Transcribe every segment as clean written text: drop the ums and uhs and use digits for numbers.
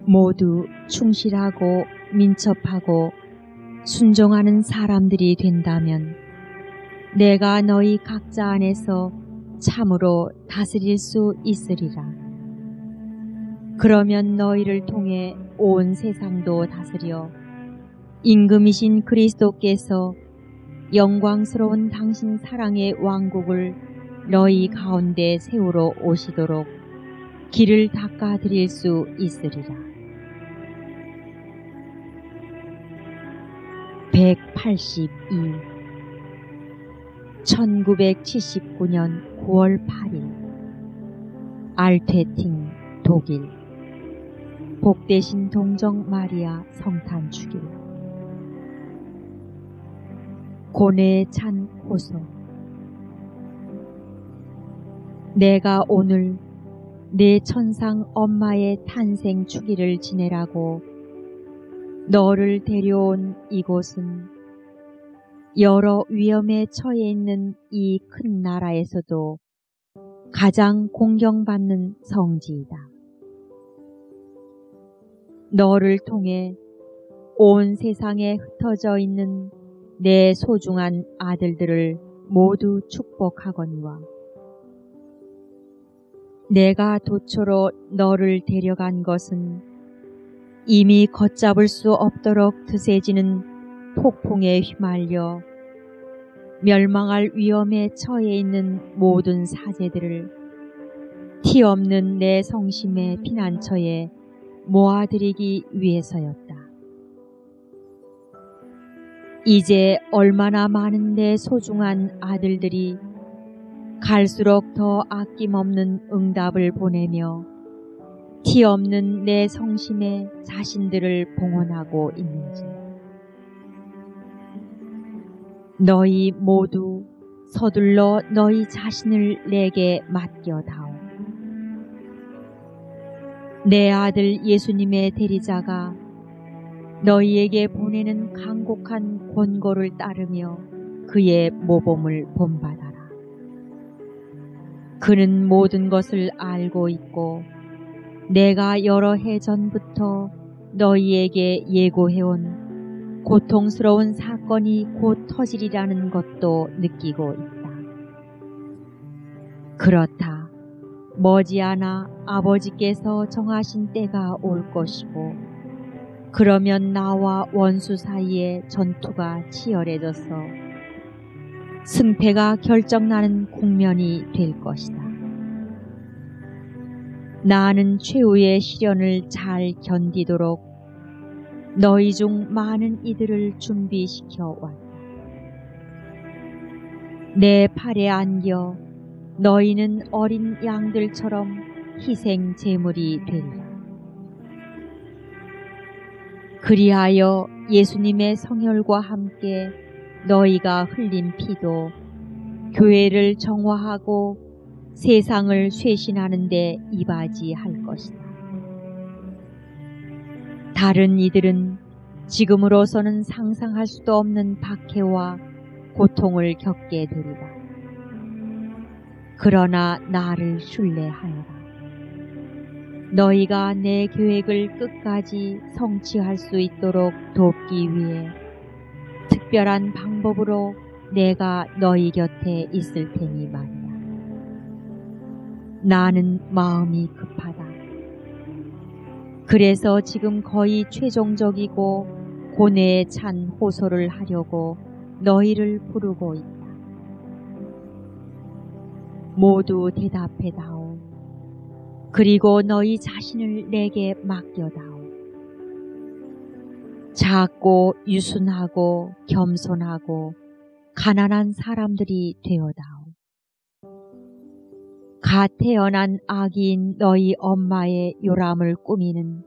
모두 충실하고 민첩하고 순종하는 사람들이 된다면 내가 너희 각자 안에서 참으로 다스릴 수 있으리라. 그러면 너희를 통해 온 세상도 다스려 임금이신 그리스도께서 영광스러운 당신 사랑의 왕국을 너희 가운데 세우러 오시도록 길을 닦아 드릴 수 있으리라. 182. 1979년 9월 8일 알퇴팅 독일. 복되신 동정 마리아 성탄 주일. 고뇌에 찬 호소. 내가 오늘 내 천상 엄마의 탄생 주기를 지내라고 너를 데려온 이곳은 여러 위험에 처해 있는 이 큰 나라에서도 가장 공경받는 성지이다. 너를 통해 온 세상에 흩어져 있는 내 소중한 아들들을 모두 축복하거니와 내가 도초로 너를 데려간 것은 이미 걷잡을 수 없도록 드세지는 폭풍에 휘말려 멸망할 위험에 처해 있는 모든 사제들을 티 없는 내 성심의 피난처에 모아드리기 위해서였다. 이제 얼마나 많은 내 소중한 아들들이 갈수록 더 아낌없는 응답을 보내며 티 없는 내 성심에 자신들을 봉헌하고 있는지. 너희 모두 서둘러 너희 자신을 내게 맡겨다오. 내 아들 예수님의 대리자가 너희에게 보내는 간곡한 권고를 따르며 그의 모범을 본받아라. 그는 모든 것을 알고 있고 내가 여러 해 전부터 너희에게 예고해온 고통스러운 사건이 곧 터지리라는 것도 느끼고 있다. 그렇다. 머지않아 아버지께서 정하신 때가 올 것이고 그러면 나와 원수 사이에 전투가 치열해져서 승패가 결정나는 국면이 될 것이다. 나는 최후의 시련을 잘 견디도록 너희 중 많은 이들을 준비시켜 왔다. 내 팔에 안겨 너희는 어린 양들처럼 희생 제물이 되리라. 그리하여 예수님의 성혈과 함께 너희가 흘린 피도 교회를 정화하고 세상을 쇄신하는 데 이바지할 것이다. 다른 이들은 지금으로서는 상상할 수도 없는 박해와 고통을 겪게 되리라. 그러나 나를 신뢰하여라. 너희가 내 계획을 끝까지 성취할 수 있도록 돕기 위해 특별한 방법으로 내가 너희 곁에 있을 테니 말이야. 나는 마음이 급하다. 그래서 지금 거의 최종적이고 고뇌에 찬 호소를 하려고 너희를 부르고 있다. 모두 대답해다오. 그리고 너희 자신을 내게 맡겨다오. 작고 유순하고 겸손하고 가난한 사람들이 되어다오. 갓 태어난 아기인 너희 엄마의 요람을 꾸미는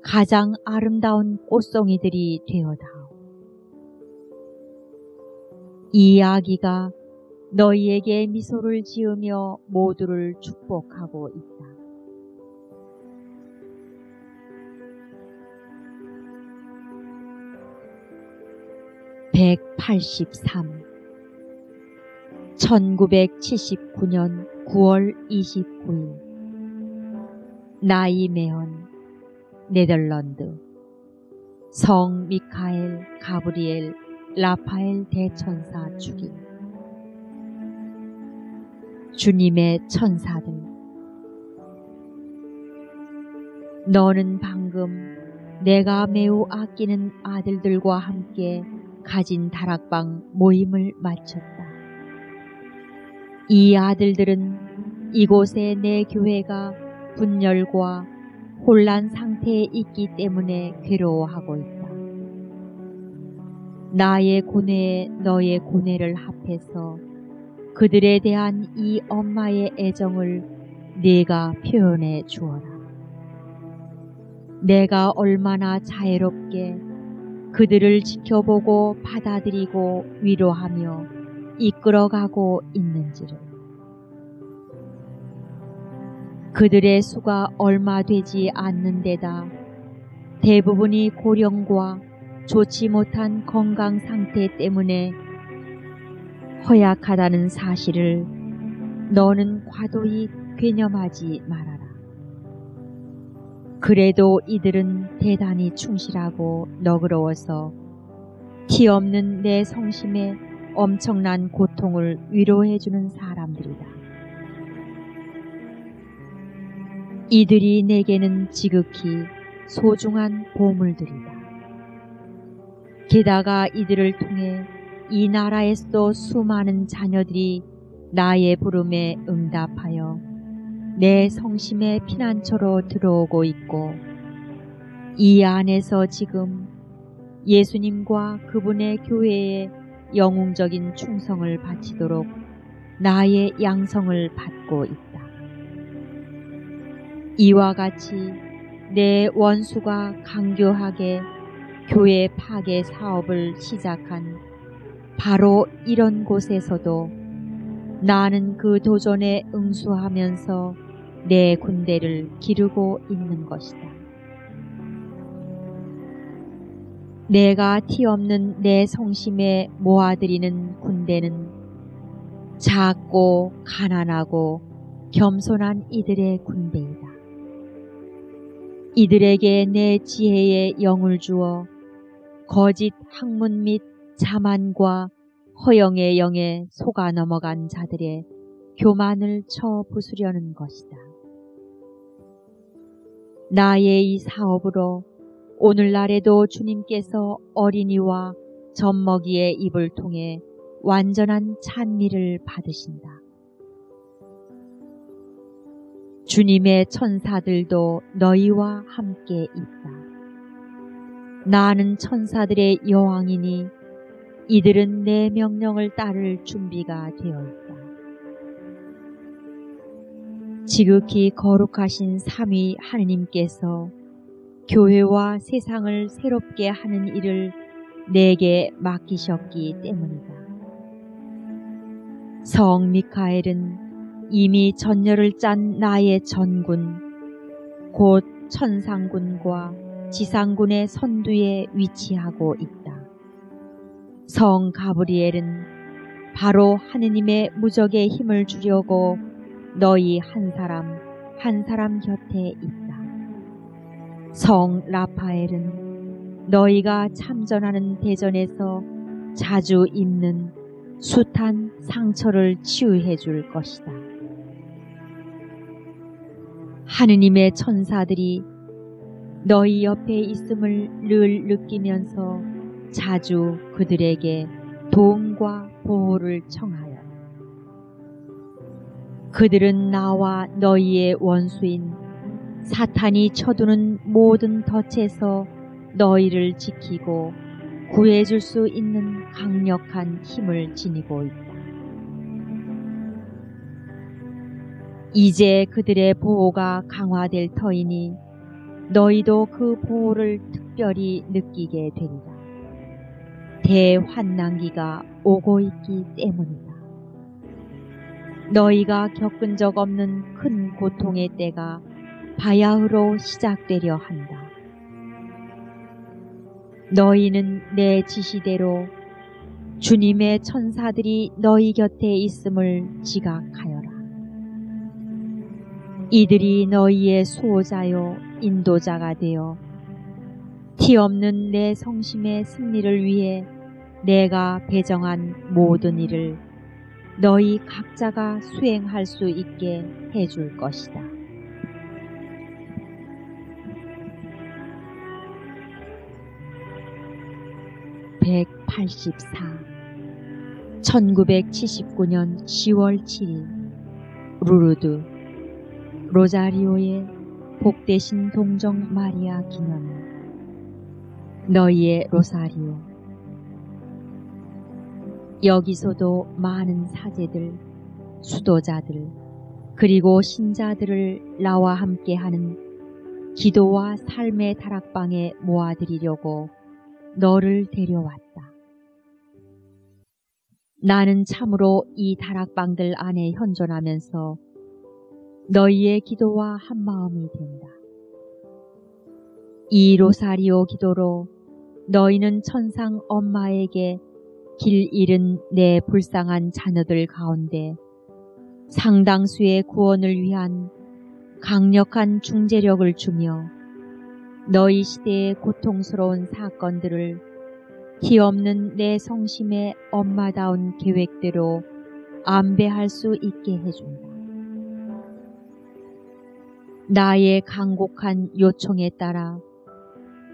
가장 아름다운 꽃송이들이 되어다오. 이 아기가 너희에게 미소를 지으며 모두를 축복하고 있다. (183) 1979년 9월 29일 나이 매언 네덜란드. 성 미카엘, 가브리엘, 라파엘 대천사 주기. 주님의 천사들. 너는 방금 내가 매우 아끼는 아들들과 함께 가진 다락방 모임을 마쳤다. 이 아들들은 이곳에 내 교회가 분열과 혼란 상태에 있기 때문에 괴로워하고 있다. 나의 고뇌에 너의 고뇌를 합해서 그들에 대한 이 엄마의 애정을 네가 표현해 주어라. 내가 얼마나 자애롭게 그들을 지켜보고 받아들이고 위로하며 이끌어가고 있는지를. 그들의 수가 얼마 되지 않는 데다 대부분이 고령과 좋지 못한 건강 상태 때문에 허약하다는 사실을 너는 과도히 괴념하지 말아라. 그래도 이들은 대단히 충실하고 너그러워서 티 없는 내 성심에 엄청난 고통을 위로해주는 사람들이다. 이들이 내게는 지극히 소중한 보물들이다. 게다가 이들을 통해 이 나라에서도 수많은 자녀들이 나의 부름에 응답하여 내 성심의 피난처로 들어오고 있고, 이 안에서 지금 예수님과 그분의 교회에 영웅적인 충성을 바치도록 나의 양성을 받고 있다. 이와 같이 내 원수가 강교하게 교회 파괴 사업을 시작한 바로 이런 곳에서도 나는 그 도전에 응수하면서 내 군대를 기르고 있는 것이다. 내가 티 없는 내 성심에 모아들이는 군대는 작고 가난하고 겸손한 이들의 군대이다. 이들에게 내 지혜의 영을 주어 거짓 학문 및 자만과 허영의 영에 속아 넘어간 자들의 교만을 쳐 부수려는 것이다. 나의 이 사업으로 오늘날에도 주님께서 어린이와 젖먹이의 입을 통해 완전한 찬미를 받으신다. 주님의 천사들도 너희와 함께 있다. 나는 천사들의 여왕이니 이들은 내 명령을 따를 준비가 되어 있다. 지극히 거룩하신 삼위 하느님께서 교회와 세상을 새롭게 하는 일을 내게 맡기셨기 때문이다. 성 미카엘은 이미 전열을 짠 나의 전군, 곧 천상군과 지상군의 선두에 위치하고 있다. 성 가브리엘은 바로 하느님의 무적의 힘을 주려고 너희 한 사람 한 사람 곁에 있다. 성 라파엘은 너희가 참전하는 대전에서 자주 입는 숱한 상처를 치유해 줄 것이다. 하느님의 천사들이 너희 옆에 있음을 늘 느끼면서 자주 그들에게 도움과 보호를 청하여 그들은 나와 너희의 원수인 사탄이 쳐두는 모든 덫에서 너희를 지키고 구해줄 수 있는 강력한 힘을 지니고 있다. 이제 그들의 보호가 강화될 터이니 너희도 그 보호를 특별히 느끼게 되리라. 대환난기가 오고 있기 때문이다. 너희가 겪은 적 없는 큰 고통의 때가 바야흐로 시작되려 한다. 너희는 내 지시대로 주님의 천사들이 너희 곁에 있음을 지각하여라. 이들이 너희의 수호자요 인도자가 되어 티 없는 내 성심의 승리를 위해 내가 배정한 모든 일을 너희 각자가 수행할 수 있게 해줄 것이다. (184) 1979년 10월 7일 루르드 로자리오의 복되신 동정 마리아 기념일. 너희의 로사리오. 여기서도 많은 사제들, 수도자들, 그리고 신자들을 나와 함께하는 기도와 삶의 다락방에 모아드리려고 너를 데려왔다. 나는 참으로 이 다락방들 안에 현존하면서 너희의 기도와 한마음이 된다. 이 로사리오 기도로 너희는 천상 엄마에게 길 잃은 내 불쌍한 자녀들 가운데 상당수의 구원을 위한 강력한 중재력을 주며 너희 시대의 고통스러운 사건들을 티 없는 내 성심의 엄마다운 계획대로 안배할 수 있게 해준다. 나의 간곡한 요청에 따라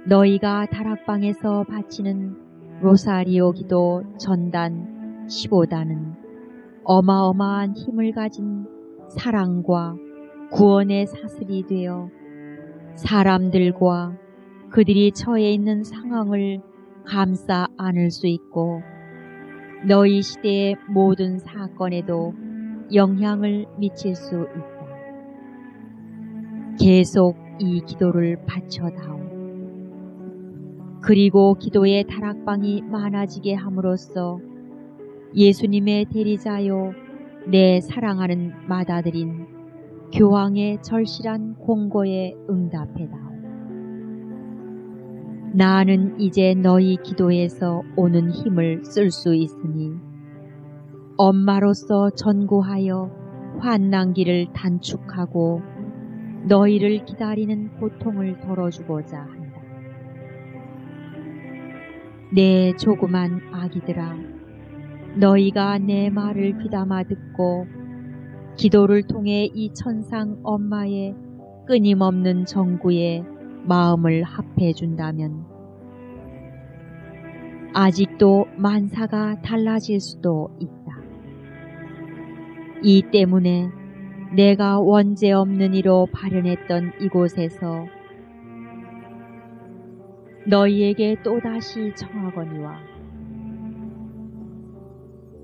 너희가 다락방에서 바치는 로사리오 기도 전단 15단은 어마어마한 힘을 가진 사랑과 구원의 사슬이 되어 사람들과 그들이 처해 있는 상황을 감싸 안을 수 있고 너희 시대의 모든 사건에도 영향을 미칠 수 있다. 계속 이 기도를 바쳐다오. 그리고 기도의 다락방이 많아지게 함으로써 예수님의 대리자요 내 사랑하는 맏아들인 교황의 절실한 공고에 응답해다오. 나는 이제 너희 기도에서 오는 힘을 쓸 수 있으니 엄마로서 전구하여 환난기를 단축하고 너희를 기다리는 고통을 덜어주고자 한다. 내 조그만 아기들아, 너희가 내 말을 귀담아 듣고 기도를 통해 이 천상 엄마의 끊임없는 정구에 마음을 합해준다면 아직도 만사가 달라질 수도 있다. 이 때문에 내가 원죄 없는 이로 발현했던 이곳에서 너희에게 또다시 청하거니와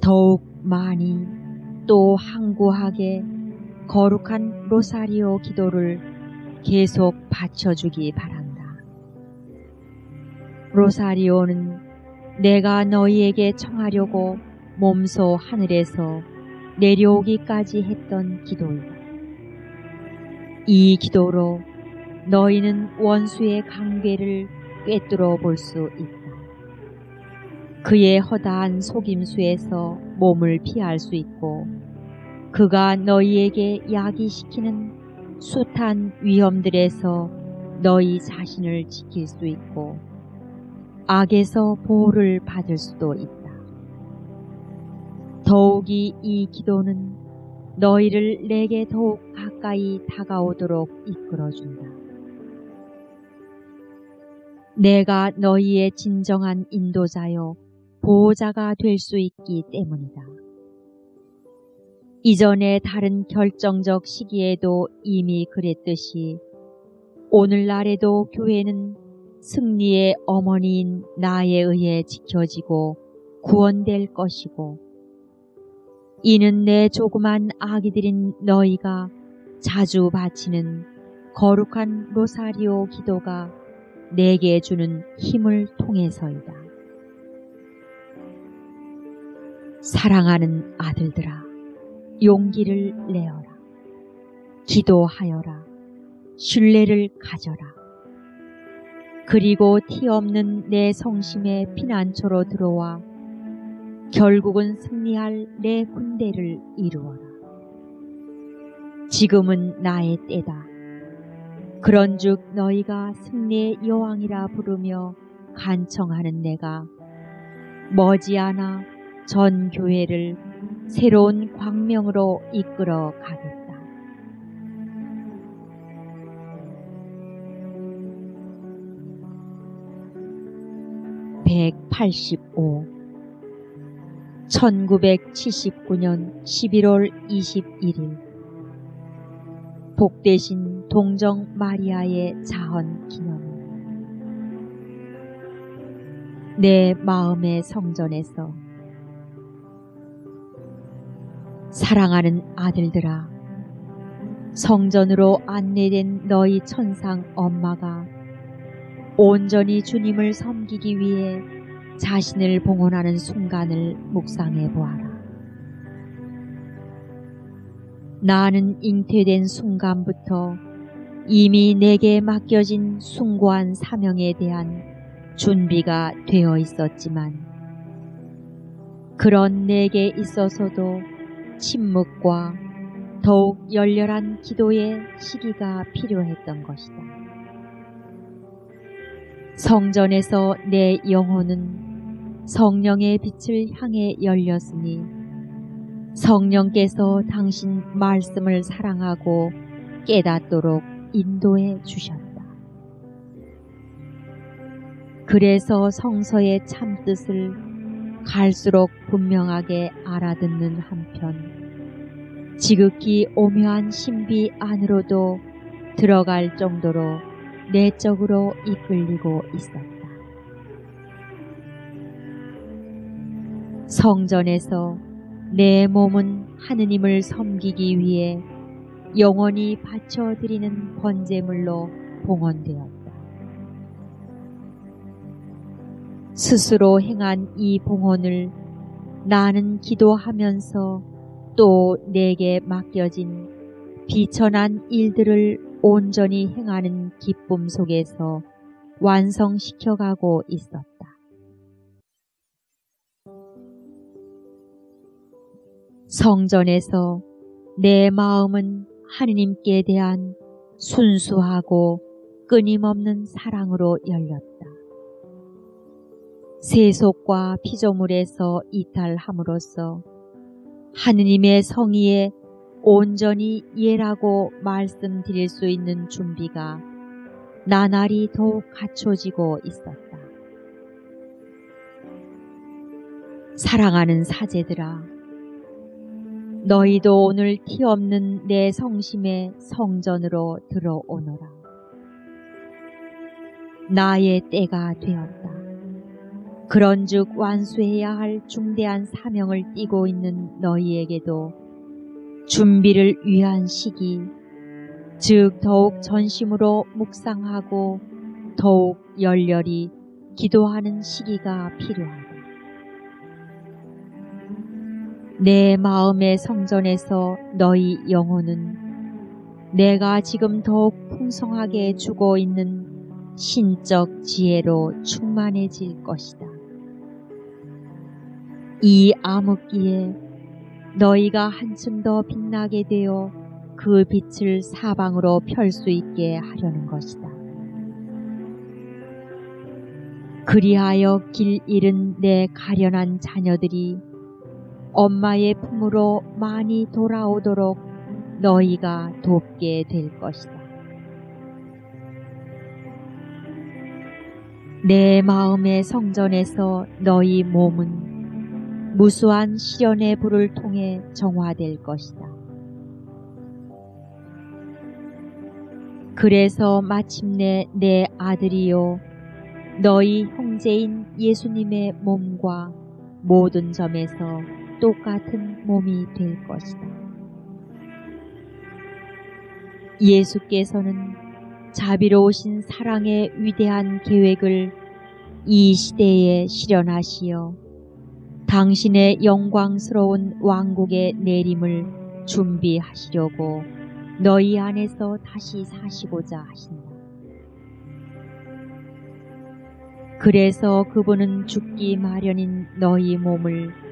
더욱 많이 또 항구하게 거룩한 로사리오 기도를 계속 바쳐주기 바란다. 로사리오는 내가 너희에게 청하려고 몸소 하늘에서 내려오기까지 했던 기도이다. 이 기도로 너희는 원수의 강궤를 꿰뚫어 볼 수 있다. 그의 허다한 속임수에서 몸을 피할 수 있고 그가 너희에게 야기시키는 숱한 위험들에서 너희 자신을 지킬 수 있고 악에서 보호를 받을 수도 있다. 더욱이 이 기도는 너희를 내게 더욱 가까이 다가오도록 이끌어준다. 내가 너희의 진정한 인도자요 보호자가 될 수 있기 때문이다. 이전의 다른 결정적 시기에도 이미 그랬듯이 오늘날에도 교회는 승리의 어머니인 나에 의해 지켜지고 구원될 것이고 이는 내 조그만 아기들인 너희가 자주 바치는 거룩한 로사리오 기도가 내게 주는 힘을 통해서이다. 사랑하는 아들들아, 용기를 내어라. 기도하여라. 신뢰를 가져라. 그리고 티 없는 내 성심의 피난처로 들어와 결국은 승리할 내 군대를 이루어라. 지금은 나의 때다. 그런즉 너희가 승리의 여왕이라 부르며 간청하는 내가 머지않아 전 교회를 새로운 광명으로 이끌어 가겠다. (185) 1979년 11월 21일 복되신 동정 마리아의 자헌 기념. 내 마음의 성전에서 사랑하는 아들들아, 성전으로 안내된 너희 천상 엄마가 온전히 주님을 섬기기 위해 자신을 봉헌하는 순간을 묵상해 보아라. 나는 잉태된 순간부터 이미 내게 맡겨진 숭고한 사명에 대한 준비가 되어 있었지만, 그런 내게 있어서도 침묵과 더욱 열렬한 기도의 시기가 필요했던 것이다. 성전에서 내 영혼은 성령의 빛을 향해 열렸으니 성령께서 당신 말씀을 사랑하고 깨닫도록 인도해 주셨다. 그래서 성서의 참뜻을 갈수록 분명하게 알아듣는 한편 지극히 오묘한 신비 안으로도 들어갈 정도로 내적으로 이끌리고 있었다. 성전에서 내 몸은 하느님을 섬기기 위해 영원히 바쳐드리는 번제물로 봉헌되었다. 스스로 행한 이 봉헌을 나는 기도하면서 또 내게 맡겨진 비천한 일들을 온전히 행하는 기쁨 속에서 완성시켜가고 있었다. 성전에서 내 마음은 하느님께 대한 순수하고 끊임없는 사랑으로 열렸다. 세속과 피조물에서 이탈함으로써 하느님의 성의에 온전히 예라고 말씀드릴 수 있는 준비가 나날이 더욱 갖춰지고 있었다. 사랑하는 사제들아, 너희도 오늘 티 없는 내 성심의 성전으로 들어오너라. 나의 때가 되었다. 그런즉 완수해야 할 중대한 사명을 띠고 있는 너희에게도 준비를 위한 시기, 즉 더욱 전심으로 묵상하고 더욱 열렬히 기도하는 시기가 필요하다. 내 마음의 성전에서 너희 영혼은 내가 지금 더욱 풍성하게 주고 있는 신적 지혜로 충만해질 것이다. 이 암흑기에 너희가 한층 더 빛나게 되어 그 빛을 사방으로 펼 수 있게 하려는 것이다. 그리하여 길 잃은 내 가련한 자녀들이 엄마의 품으로 많이 돌아오도록 너희가 돕게 될 것이다. 내 마음의 성전에서 너희 몸은 무수한 시련의 불을 통해 정화될 것이다. 그래서 마침내 내 아들이요, 너희 형제인 예수님의 몸과 모든 점에서 똑같은 몸이 될 것이다. 예수께서는 자비로우신 사랑의 위대한 계획을 이 시대에 실현하시어 당신의 영광스러운 왕국의 내림을 준비하시려고 너희 안에서 다시 사시고자 하신다. 그래서 그분은 죽기 마련인 너희 몸을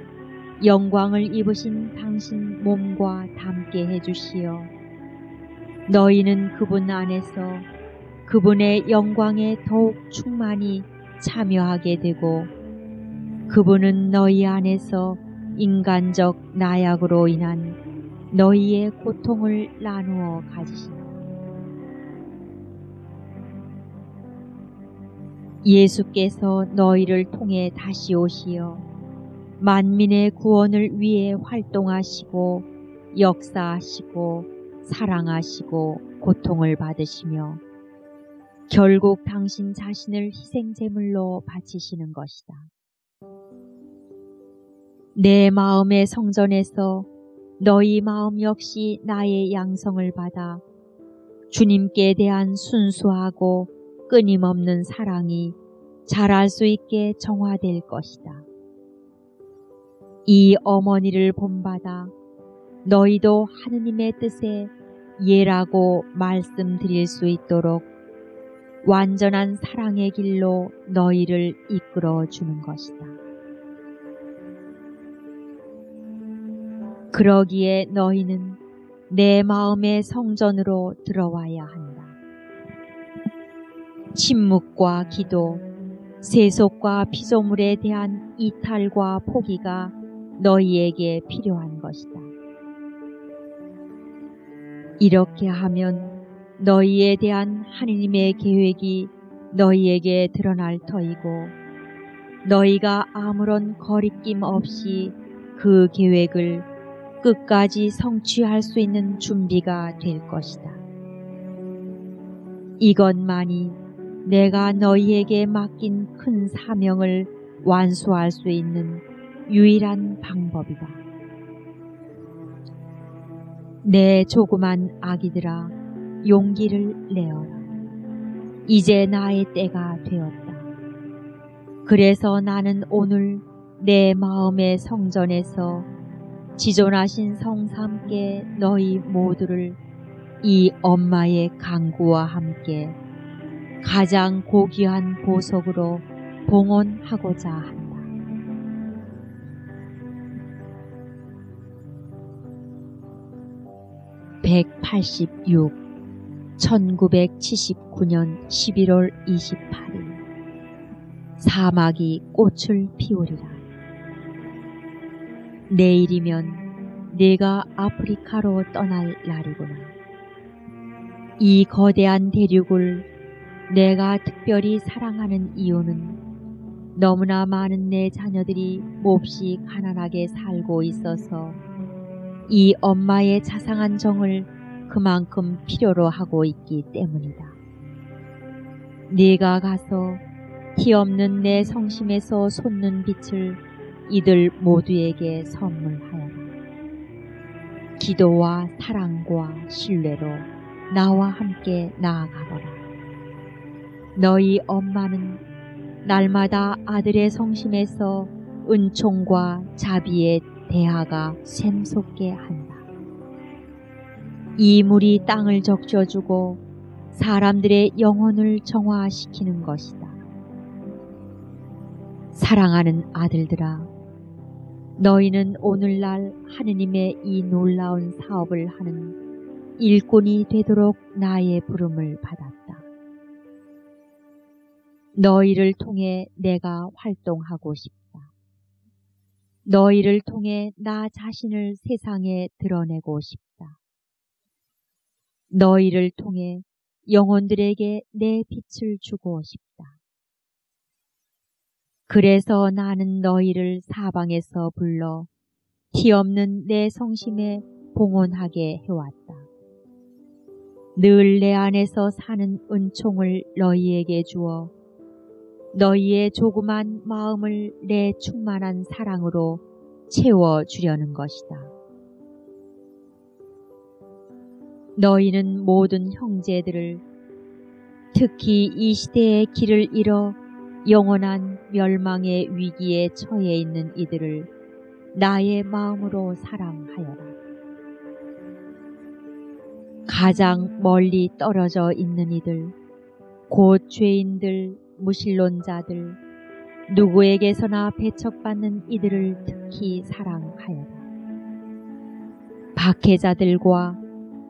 영광을 입으신 당신 몸과 닮게 해주시어 너희는 그분 안에서 그분의 영광에 더욱 충만히 참여하게 되고 그분은 너희 안에서 인간적 나약으로 인한 너희의 고통을 나누어 가지신다. 예수께서 너희를 통해 다시 오시어 만민의 구원을 위해 활동하시고 역사하시고 사랑하시고 고통을 받으시며 결국 당신 자신을 희생제물로 바치시는 것이다. 내 마음의 성전에서 너희 마음 역시 나의 양성을 받아 주님께 대한 순수하고 끊임없는 사랑이 자랄 수 있게 정화될 것이다. 이 어머니를 본받아 너희도 하느님의 뜻에 예라고 말씀드릴 수 있도록 완전한 사랑의 길로 너희를 이끌어 주는 것이다. 그러기에 너희는 내 마음의 성전으로 들어와야 한다. 침묵과 기도, 세속과 피조물에 대한 이탈과 포기가 너희에게 필요한 것이다. 이렇게 하면 너희에 대한 하느님의 계획이 너희에게 드러날 터이고 너희가 아무런 거리낌 없이 그 계획을 끝까지 성취할 수 있는 준비가 될 것이다. 이것만이 내가 너희에게 맡긴 큰 사명을 완수할 수 있는 유일한 방법이다. 내 조그만 아기들아, 용기를 내어라. 이제 나의 때가 되었다. 그래서 나는 오늘 내 마음의 성전에서 지존하신 성사 함께 너희 모두를 이 엄마의 간구와 함께 가장 고귀한 보석으로 봉헌하고자 한다. (186) 1979년 11월 28일 사막이 꽃을 피우리라. 내일이면 내가 아프리카로 떠날 날이구나. 이 거대한 대륙을 내가 특별히 사랑하는 이유는 너무나 많은 내 자녀들이 몹시 가난하게 살고 있어서 이 엄마의 자상한 정을 그만큼 필요로 하고 있기 때문이다. 네가 가서 티없는 내 성심에서 솟는 빛을 이들 모두에게 선물하여라. 기도와 사랑과 신뢰로 나와 함께 나아가거라. 너희 엄마는 날마다 아들의 성심에서 은총과 자비의 대하가 샘솟게 한다. 이 물이 땅을 적셔주고 사람들의 영혼을 정화시키는 것이다. 사랑하는 아들들아, 너희는 오늘날 하느님의 이 놀라운 사업을 하는 일꾼이 되도록 나의 부름을 받았다. 너희를 통해 내가 활동하고 싶다. 너희를 통해 나 자신을 세상에 드러내고 싶다. 너희를 통해 영혼들에게 내 빛을 주고 싶다. 그래서 나는 너희를 사방에서 불러 티없는 내 성심에 봉헌하게 해왔다. 늘 내 안에서 사는 은총을 너희에게 주어 너희의 조그만 마음을 내 충만한 사랑으로 채워주려는 것이다. 너희는 모든 형제들을, 특히 이 시대의 길을 잃어 영원한 멸망의 위기에 처해 있는 이들을 나의 마음으로 사랑하여라. 가장 멀리 떨어져 있는 이들, 곧 죄인들, 무신론자들, 누구에게서나 배척받는 이들을 특히 사랑하여라. 박해자들과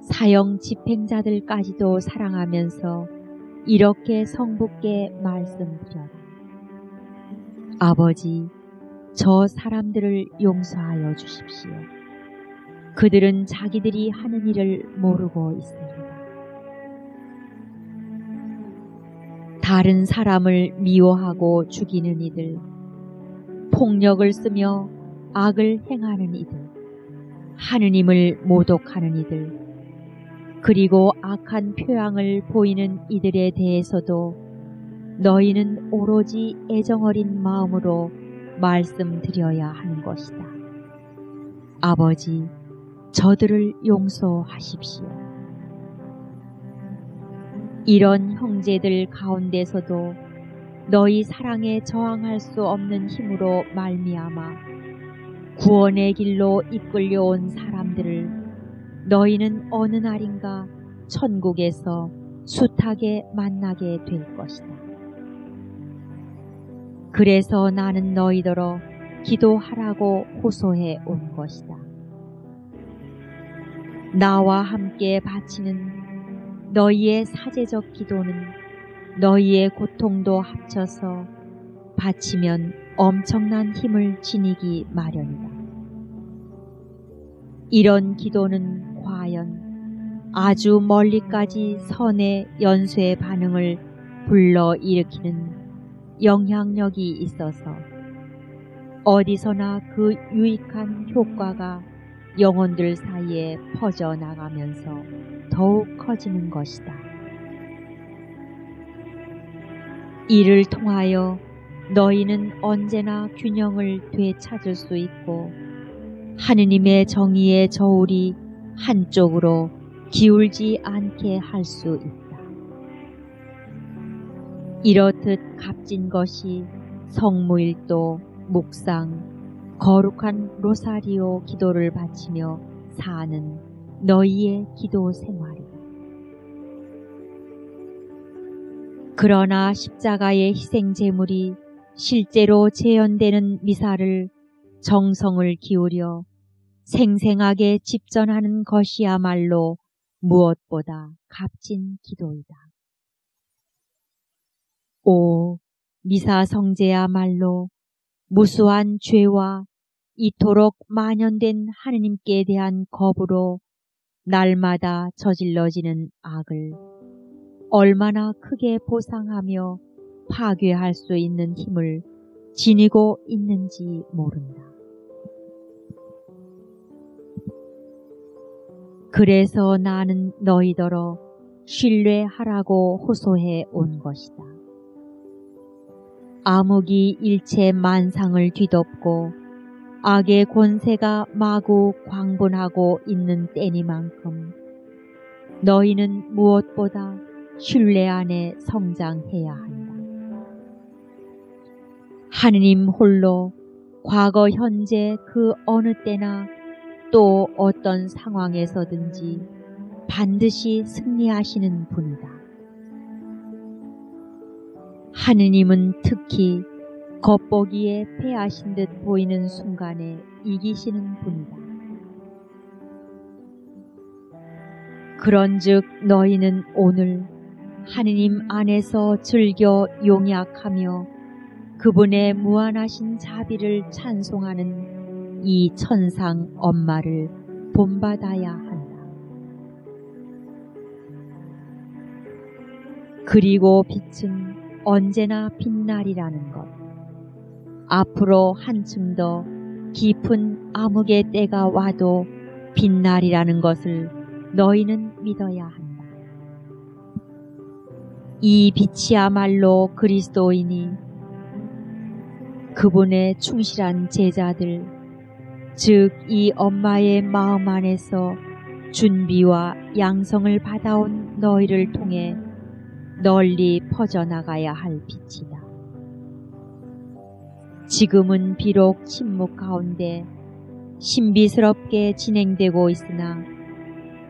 사형 집행자들까지도 사랑하면서 이렇게 성부께 말씀드려라. 아버지, 저 사람들을 용서하여 주십시오. 그들은 자기들이 하는 일을 모르고 있습니다. 다른 사람을 미워하고 죽이는 이들, 폭력을 쓰며 악을 행하는 이들, 하느님을 모독하는 이들, 그리고 악한 표양을 보이는 이들에 대해서도 너희는 오로지 애정어린 마음으로 말씀드려야 하는 것이다. 아버지, 저들을 용서하십시오. 이런 형제들 가운데서도 너희 사랑에 저항할 수 없는 힘으로 말미암아 구원의 길로 이끌려온 사람들을 너희는 어느 날인가 천국에서 숱하게 만나게 될 것이다. 그래서 나는 너희더러 기도하라고 호소해 온 것이다. 나와 함께 바치는 너희의 사제적 기도는 너희의 고통도 합쳐서 바치면 엄청난 힘을 지니기 마련이다. 이런 기도는 과연 아주 멀리까지 선의 연쇄 반응을 불러일으키는 영향력이 있어서 어디서나 그 유익한 효과가 영혼들 사이에 퍼져나가면서 더욱 커지는 것이다. 이를 통하여 너희는 언제나 균형을 되찾을 수 있고 하느님의 정의의 저울이 한쪽으로 기울지 않게 할 수 있다. 이렇듯 값진 것이 성무일도, 묵상, 거룩한 로사리오 기도를 바치며 사는 너희의 기도 생활이다. 그러나 십자가의 희생 제물이 실제로 재현되는 미사를 정성을 기울여 생생하게 집전하는 것이야말로 무엇보다 값진 기도이다. 오, 미사 성제야말로 무수한 죄와 이토록 만연된 하느님께 대한 거부로 날마다 저질러지는 악을 얼마나 크게 보상하며 파괴할 수 있는 힘을 지니고 있는지 모른다. 그래서 나는 너희더러 신뢰하라고 호소해 온 것이다. 암흑이 일체 만상을 뒤덮고 악의 권세가 마구 광분하고 있는 때니만큼 너희는 무엇보다 신뢰 안에 성장해야 한다. 하느님 홀로 과거 현재 그 어느 때나 또 어떤 상황에서든지 반드시 승리하시는 분이다. 하느님은 특히 겉보기에 패하신 듯 보이는 순간에 이기시는 분이다. 그런즉 너희는 오늘 하느님 안에서 즐겨 용약하며 그분의 무한하신 자비를 찬송하는 이 천상 엄마를 본받아야 한다. 그리고 빛은 언제나 빛날이라는 것. 앞으로 한층 더 깊은 암흑의 때가 와도 빛날이라는 것을 너희는 믿어야 한다. 이 빛이야말로 그리스도이니 그분의 충실한 제자들, 즉 이 엄마의 마음 안에서 준비와 양성을 받아온 너희를 통해 널리 퍼져나가야 할 빛이다. 지금은 비록 침묵 가운데 신비스럽게 진행되고 있으나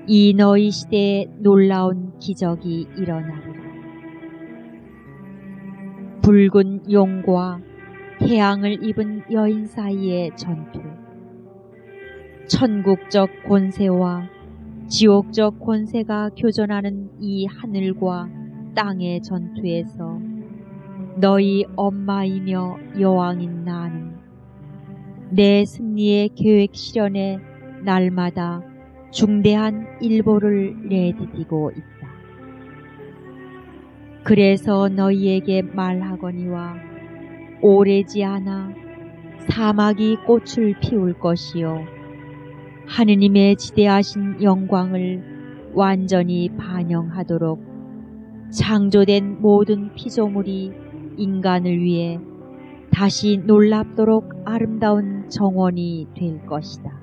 이 너희 시대에 놀라운 기적이 일어나리라. 붉은 용과 태양을 입은 여인 사이의 전투, 천국적 권세와 지옥적 권세가 교전하는 이 하늘과 땅의 전투에서 너희 엄마이며 여왕인 나는 내 승리의 계획 실현에 날마다 중대한 일보를 내디디고 있다. 그래서 너희에게 말하거니와 오래지 않아 사막이 꽃을 피울 것이요 하느님의 지대하신 영광을 완전히 반영하도록 창조된 모든 피조물이 인간을 위해 다시 놀랍도록 아름다운 정원이 될 것이다.